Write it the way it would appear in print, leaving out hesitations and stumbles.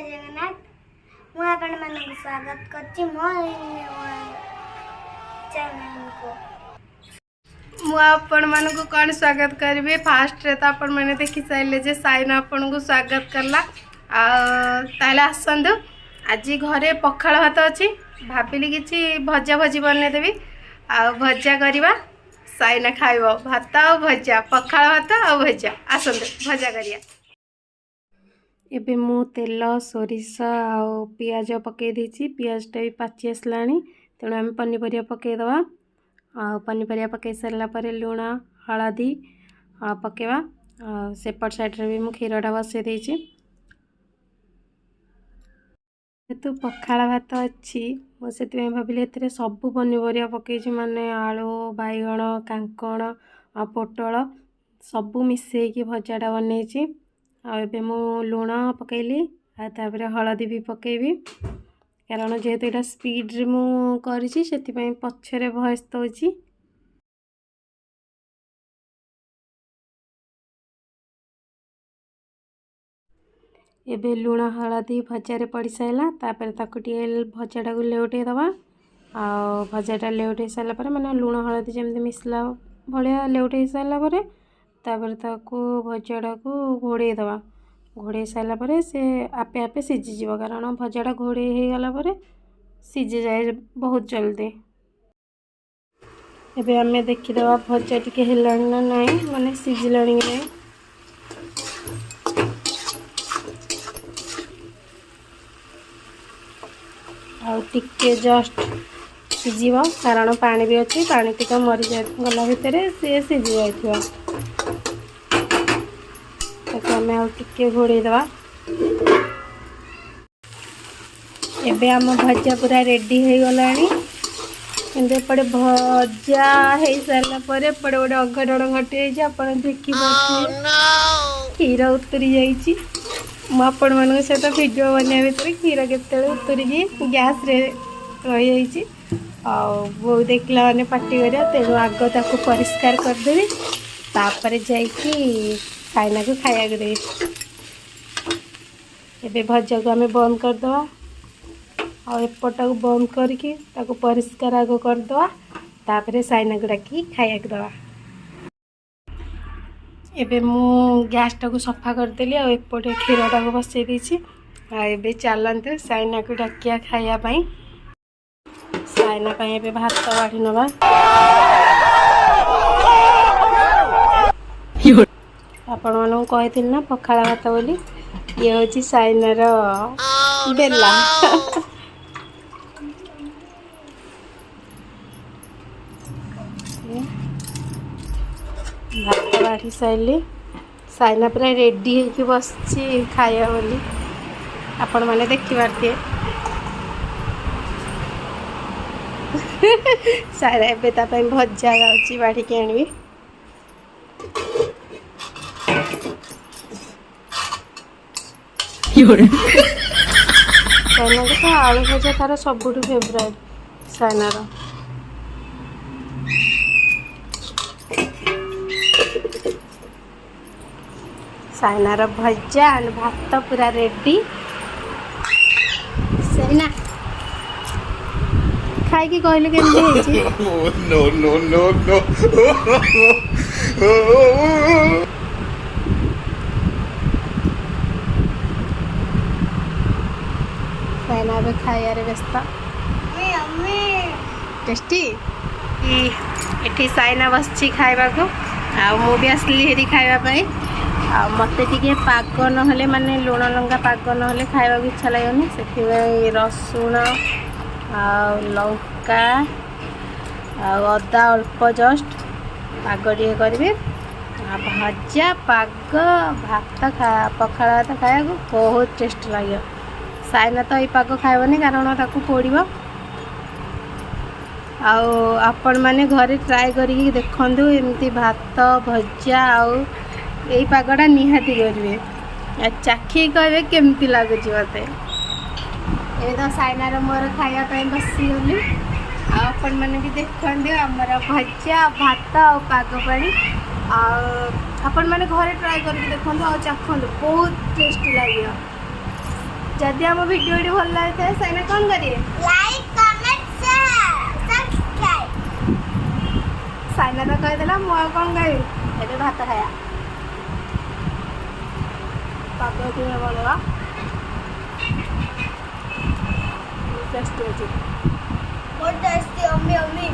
जगन्नाथ मु आपण मानक स्वागत करछि मो चैनल को मु आपण मानक कौन स्वागत करिवे फास्ट रे तो आपण माने देखि साइले जे साइना आपण को स्वागत करला ताले आसंदु आज घरे पखाळ भात अछि भाबिली किछि भजा भजी बने देबी आ भजा करबा साइना खाइबो भात आ भजा पखाळ भात आ भजा आसंदु भजा करिया एबे मु तेल सोरिष आ पियाज पकई देछि पियाजटा भी पाची आसलानी तेणु आम पनीपरिया पकई दवा पनीपरिया पकई सारा पर लुण हलदी पकेवा सेपट साइड्रे भी मु क्षीरटा बसई देछि जेहेतु पखाळ भात अच्छी मुझे भाविली ए सबू पनीपरिया पकई माने आलू बैगण कांकण पोटल सबू मिसेकी भजाटा बनई आबे मु लुण पकईली तापर हलदी भी पकेबी कारण जेहेतु यहाँ स्पीड मु करिछि सेति पछरे भॉइस दउछि एबे लुण हलदी भजारे पड़ सारा तापर ताकू भजाटा को लेउटे दवा आ भजाटा लेउटे सारा पर माने लुण हलदी जमती मिसला भाया लेउटे सारा पर तापर ताकू भजाटा को घोड़े दवा घोड़े सारा पर से आपे आपे सीझी कारण भजाटा घोड़े हो गला पर सीझी जाए बहुत जल्दी एबे आमे देखिदवा भजा टिके हेलानी ना नहीं माने सीझिलानी नहीं आ टिके जस्ट सीझिबो कारण पानी भी अच्छी पानी टिका मरी जाए गला भितर सी सीझी जाइथिबो आम टिके घोड़े दवा एबे आम भजा पूरा रेडी हो गलानी किंतु एपटे भजा हो सारा पर एपटे गोटे अघटन घटी आपन देखी क्षीर उतरी जाइए मुझे मान सहित भिडियो बनवा भितर क्षीर केत उतरी गैस रे रही बो देखला मैंने पार्टी कर तेणु आग ताको परिष्कार करदेवी तापर जाइकी साइना को खाया देवी एबे भजा को आम बंद करदवा एपटा को बंद करके ताको परिष्कार आग करदवा तापर साइना को डाकी खाया दवा एबे मु गैस टा को सफा करदेली आ एपटे क्षीरटा को बसई देछि एबे चलते साइना को डाकिया खाया पाई साइना पाई एबे भात बाढ़ी नवा आपण मानू कही ना पखाळ भात बोली ये हूँ साइनार बेला भात बाढ़ी सारे साइना पूरा रेडी होके बस खाया बोली आपण मैंने देखी पारे सारा एबे तापाई भजा जाउची बाढ़ी के आनबी साइना को तो आलू भजा तार सबुठ फेवरेट साइनार साइनार भजा एंड भात पूरा रेडी साइना खाई की कहले केमती नो नो नो नो साइना बे खाया रे व्यस्त टेस्टी एठी साइना बसची खाइबा को आ मु भी असली हेरी खाइबा पई आ मते टिके पाग नहले माने लुण लंका पाग नहले खाइबा को इच्छा लागोनी सेति रसुण आ लंका आ अदा अल्प जस्ट पाग टिके करिवे आ भजा पाग भात पखाळ भात खाया को बहुत टेस्ट लागियो साइना तो ये पाग खाइबनी कारण ताकू पोड़ो आपण मैंने घरे ट्राए करिकी देखंदु एमती भात भजा आउ यही पागटा निहाती करेंगे चाखी कहे केमती लगुच मत ये तो साइनार मोर खायापी बसीगली आपण मैंने भी देखते आमर भजा भात आ पाग पानी आपण मैंने घरे ट्राए करके देखो आ चाखु बहुत टेस्टी लगे जदि आम वीडियो भल लगे था साइना कौन करिए like comment share subscribe. Saina तो कहीदेला मु कौन कह भात खाया पाग बनवा टेस्टी अच्छे बहुत टेस्टी अम्मी अम्मी